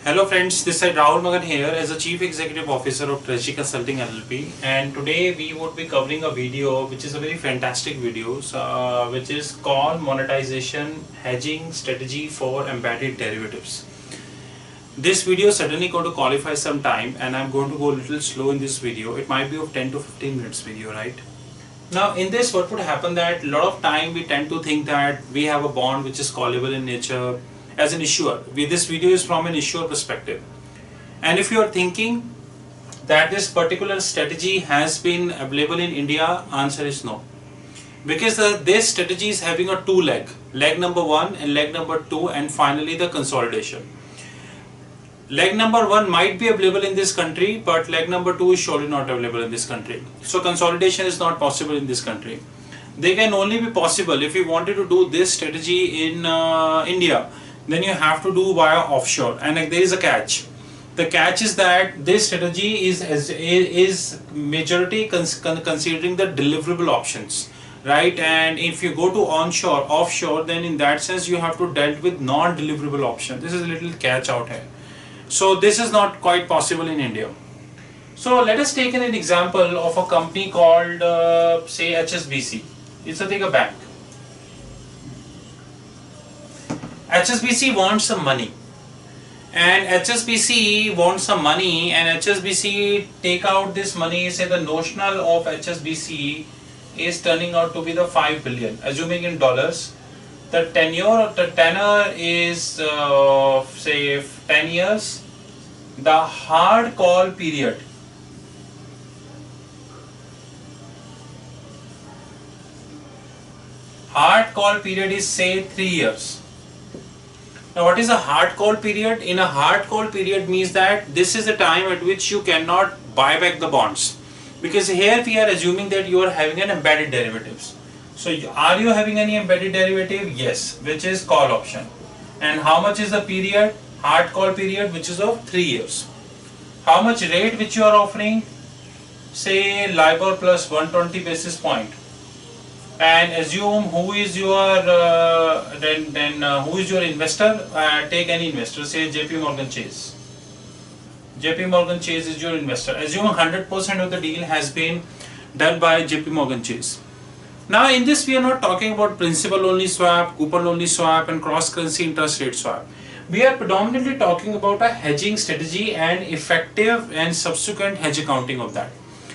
Hello friends, this is Rahul Magan here as a Chief Executive Officer of Treasury Consulting LLP, and today we would be covering a video which is a very fantastic video which is called Monetization Hedging Strategy for Embedded Derivatives. This video is certainly going to qualify some time, and I'm going to go a little slow in this video. It might be of 10 to 15 minutes video, right? Now in this, what would happen that a lot of time we tend to think that we have a bond which is callable in nature as an issuer. This video is from an issuer perspective, and if you are thinking that this particular strategy has been available in India, answer is no, because this strategy is having a two leg number one and leg number two, and finally the consolidation. Leg number one might be available in this country, but leg number two is surely not available in this country. So consolidation is not possible in this country. They can only be possible if you wanted to do this strategy in India. Then you have to do via offshore, and there is a catch. The catch is that this strategy is majority considering the deliverable options, right? And if you go to offshore, then in that sense you have to deal with non-deliverable option. This is a little catch out here. So this is not quite possible in India. So let us take an example of a company called say HSBC. It's a bank. HSBC wants some money, and HSBC take out this money. Say the notional of HSBC is turning out to be the 5 billion, assuming in dollars. The tenure is say 10 years. The hard call period is say 3 years. Now what is a hard call period? In a hard call period means that this is the time at which you cannot buy back the bonds, because here we are assuming that you are having an embedded derivatives. So are you having any embedded derivative? Yes, which is call option. And how much is the period? Hard call period, which is of 3 years. How much rate which you are offering? Say LIBOR plus 120 basis point. And assume who is your who is your investor? Take any investor, say JP Morgan Chase. JP Morgan Chase is your investor. Assume 100% of the deal has been done by JP Morgan Chase. Now in this we are not talking about principal only swap, coupon only swap, and cross currency interest rate swap. We are predominantly talking about a hedging strategy and effective and subsequent hedge accounting of that.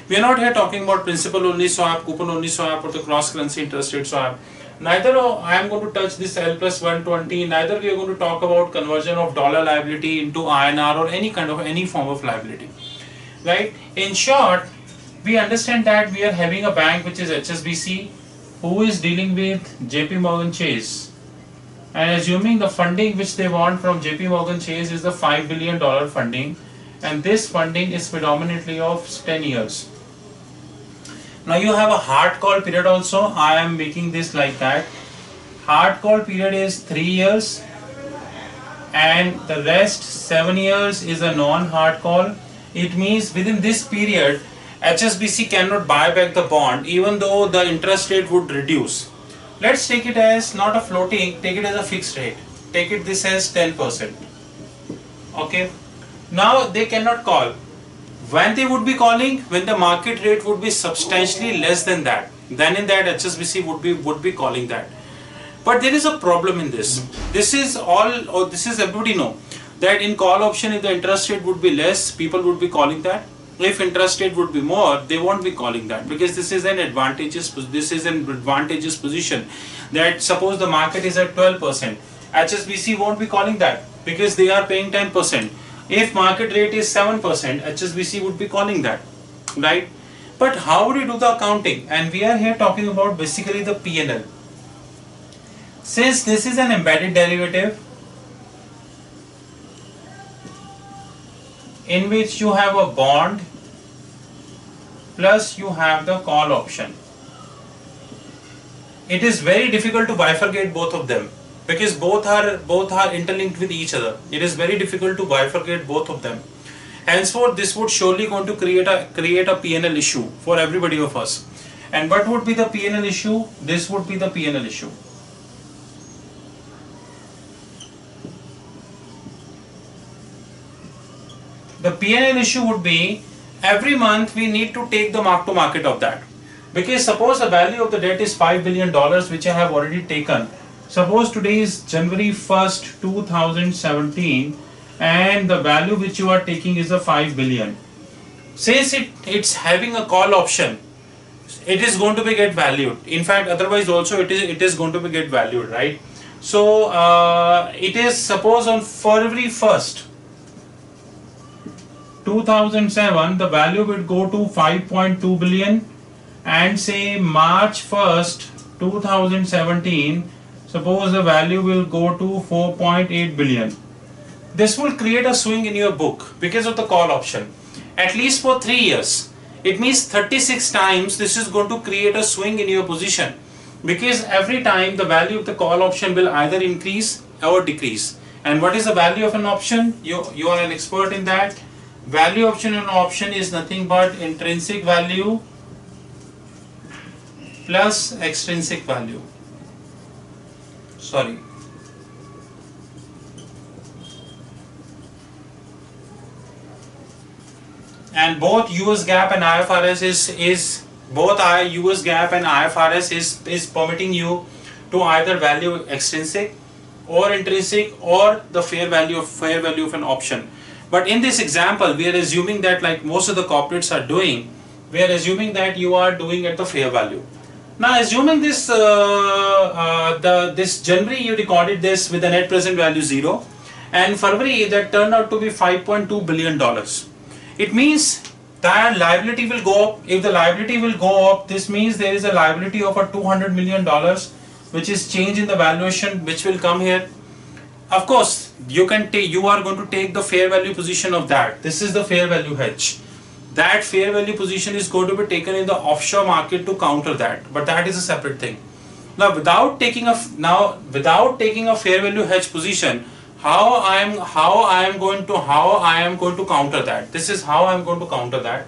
We are not here talking about principal only swap, coupon only swap, or the cross currency interest rate swap. Neither I am going to touch this L plus 120, neither we are going to talk about conversion of dollar liability into INR or any form of liability. Right? In short, we understand that we are having a bank which is HSBC, who is dealing with JP Morgan Chase, and assuming the funding which they want from JP Morgan Chase is the $5 billion funding, and this funding is predominantly of 10 years. Now you have a hard call period also. I am making this like that. Hard call period is 3 years, and the rest 7 years is a non-hard call. It means within this period HSBC cannot buy back the bond even though the interest rate would reduce. Let's take it as not a floating, take it as a fixed rate. Take it this as 10%. Okay. Now they cannot call. When they would be calling? When the market rate would be substantially less than that. Then in that HSBC would be calling that. But there is a problem in this. This is everybody know that in call option, if the interest rate would be less, people would be calling that. If interest rate would be more, they won't be calling that, because this is an advantageous position. That suppose the market is at 12%, HSBC won't be calling that because they are paying 10%. If market rate is 7%, HSBC would be calling that, right? But how would you do the accounting? And we are here talking about basically the P&L. Since this is an embedded derivative in which you have a bond plus you have the call option, it is very difficult to bifurcate both of them, because both are interlinked with each other. It is very difficult to bifurcate both of them. Henceforth, this would surely going to create a P&L issue for everybody of us. And what would be the P&L issue? This would be the P&L issue. The P&L issue would be every month we need to take the mark to market of that. Because suppose the value of the debt is $5 billion, which I have already taken. Suppose today is January 1st, 2017, and the value which you are taking is a 5 billion. Since it's having a call option, it is going to be get valued. In fact, otherwise also it is going to be get valued, right? So it is, suppose on February 1st, 2007, the value will go to 5.2 billion, and say March 1st, 2017, suppose the value will go to 4.8 billion. This will create a swing in your book because of the call option. At least for 3 years. It means 36 times this is going to create a swing in your position, because every time the value of the call option will either increase or decrease. And what is the value of an option? You are an expert in that. Value option in an option is nothing but intrinsic value plus extrinsic value. Sorry. And both US GAAP and IFRS is US GAAP and IFRS is permitting you to either value extrinsic or intrinsic or the fair value of an option. But in this example, we are assuming that, like most of the corporates are doing, we are assuming that you are doing at the fair value. Now, assuming this this January you recorded this with the net present value 0, and February that turned out to be $5.2 billion. It means that liability will go up. If the liability will go up, this means there is a liability of a $200 million, which is change in the valuation, which will come here. Of course, you are going to take the fair value position of that. This is the fair value hedge. That fair value position is going to be taken in the offshore market to counter that, but that is a separate thing. Now, without taking a fair value hedge position, how I am going to counter that. This is how I am going to counter that.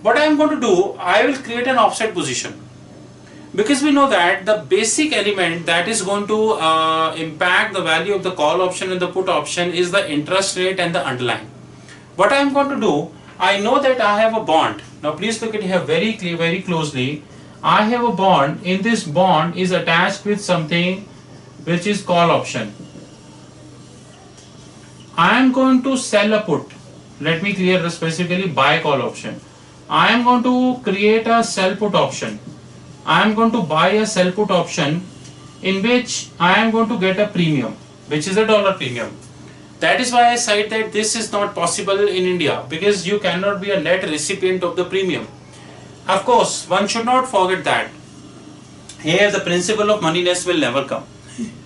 What I am going to do, I will create an offset position, because we know that the basic element that is going to impact the value of the call option and the put option is the interest rate and the underlying. What I am going to do, I know that I have a bond. Now please look at here very closely. I have a bond. In this bond is attached with something which is call option. I am going to sell a put. Let me clear specifically buy call option. I am going to create a sell put option. I am going to buy a sell put option in which I am going to get a premium, which is a dollar premium. That is why I said that this is not possible in India, because you cannot be a net recipient of the premium. Of course, one should not forget that here the principle of moneyness will never come.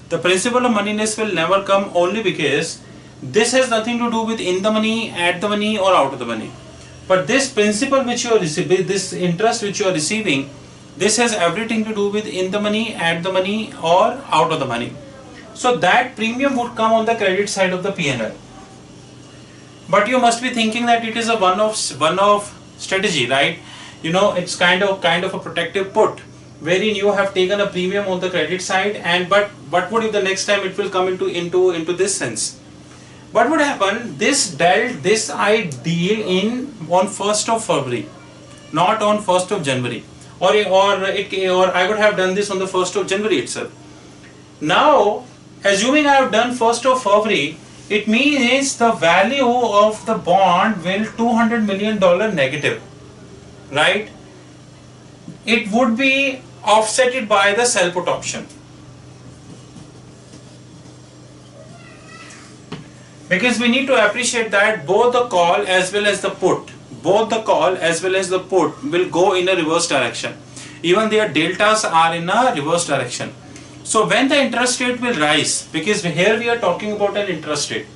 The principle of moneyness will never come only because this has nothing to do with in the money, at the money or out of the money. But this principle which you are receiving, this interest which you are receiving, this has everything to do with in the money, at the money or out of the money. So that premium would come on the credit side of the P&L. But you must be thinking that it is a one-off strategy, right? You know, it's kind of a protective put, wherein you have taken a premium on the credit side, and but what if the next time it will come into this sense? What would happen? This I deal in on 1st of February, not on 1st of January, or I would have done this on the 1st of January itself. Now, assuming I have done 1st of February, it means the value of the bond will $200 million negative, right? It would be offsetted by the sell put option. Because we need to appreciate that both the call as well as the put, will go in a reverse direction. Even their deltas are in a reverse direction. So when the interest rate will rise, because here we are talking about an interest rate.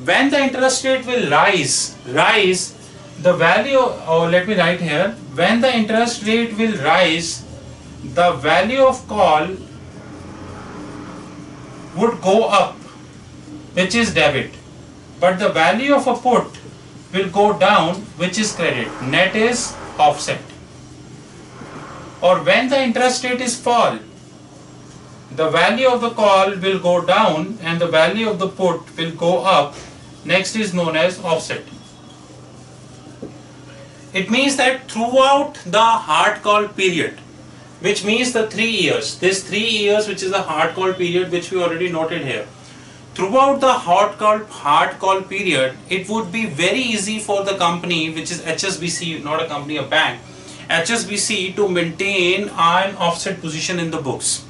When the interest rate will rise, the value, let me write here, when the interest rate will rise, the value of call would go up, which is debit, but the value of a put will go down, which is credit. Net is offset. Or when the interest rate is fall, the value of the call will go down and the value of the put will go up, Next is known as offset. It means that throughout the hard call period, which means the 3 years, this 3 years which is the hard call period which we already noted here, throughout the hard call period, it would be very easy for the company, which is HSBC, not a company, a bank, HSBC, to maintain an offset position in the books.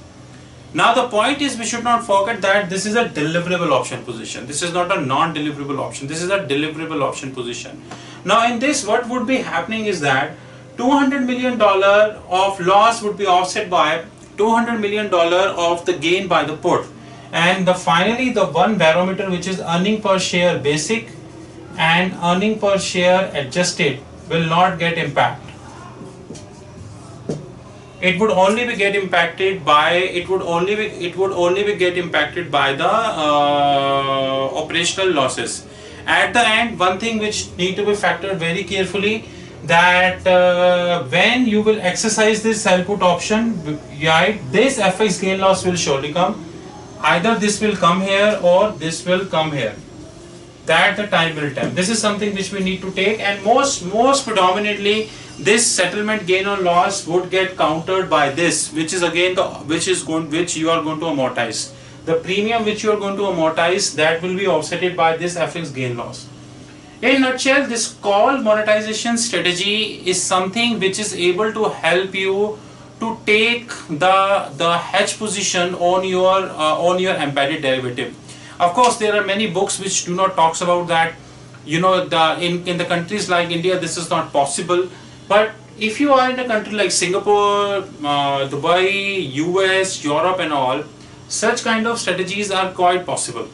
Now the point is, we should not forget that this is a deliverable option position. This is not a non-deliverable option. This is a deliverable option position. Now in this, what would be happening is that $200 million of loss would be offset by $200 million of the gain by the put. And finally, the one barometer, which is earning per share basic and earning per share adjusted, will not get impacted. It would only be get impacted by the operational losses. At the end, one thing which need to be factored very carefully, that when you will exercise this sell put option, right, this FX gain loss will surely come. Either this will come here or this will come here. That the time will tell. This is something which we need to take, and most predominantly, this settlement gain or loss would get countered by this, which is again which you are going to amortize. The premium which you are going to amortize, that will be offsetted by this FX gain loss. In a nutshell, this call monetization strategy is something which is able to help you to take the hedge position on your embedded derivative. Of course, there are many books which do not talks about that. You know, in the countries like India, this is not possible. But if you are in a country like Singapore, Dubai, US, Europe and all, such kind of strategies are quite possible.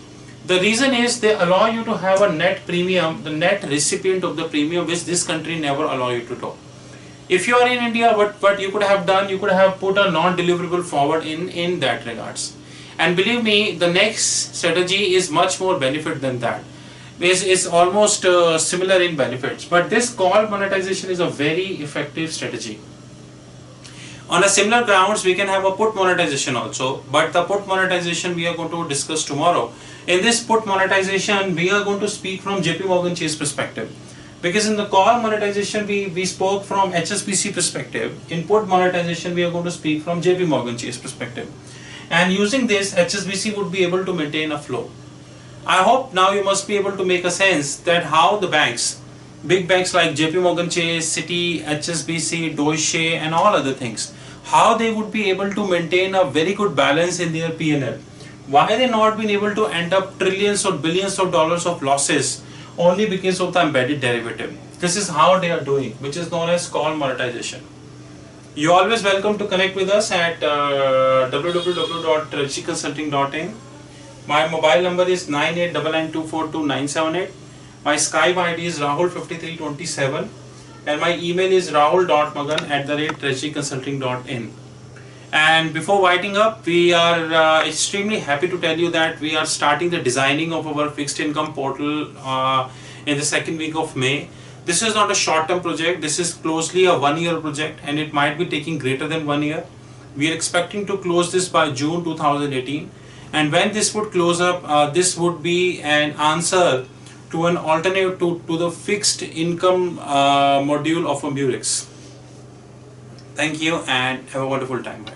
The reason is they allow you to have a net premium, the net recipient of the premium, which this country never allow you to do. If you are in India, what you could have done, you could have put a non-deliverable forward in that regards. And believe me, the next strategy is much more benefit than that. Is almost similar in benefits, but this call monetization is a very effective strategy. On a similar grounds, we can have a put monetization also, but the put monetization we are going to discuss tomorrow. In this put monetization, we are going to speak from JP Morgan Chase perspective, because in the call monetization we spoke from HSBC perspective. In put monetization, we are going to speak from JP Morgan Chase perspective, and using this, HSBC would be able to maintain a flow. I hope now you must be able to make a sense that how the banks, big banks like JP Morgan Chase, Citi, HSBC, Deutsche and all other things, how they would be able to maintain a very good balance in their P&L. Why they not been able to end up trillions or billions of dollars of losses only because of the embedded derivative. This is how they are doing, which is known as call monetization. You are always welcome to connect with us at www.strategyconsulting.in. My mobile number is 9899242978. My Skype ID is Rahul5327 and my email is rahul.magan@strategyconsulting.in. And before winding up, we are extremely happy to tell you that we are starting the designing of our fixed income portal in the second week of May. This is not a short-term project. This is closely a one-year project, and it might be taking greater than 1 year. We are expecting to close this by June 2018. And when this would close up, this would be an answer to an alternative to the fixed income module of a Murex. Thank you and have a wonderful time.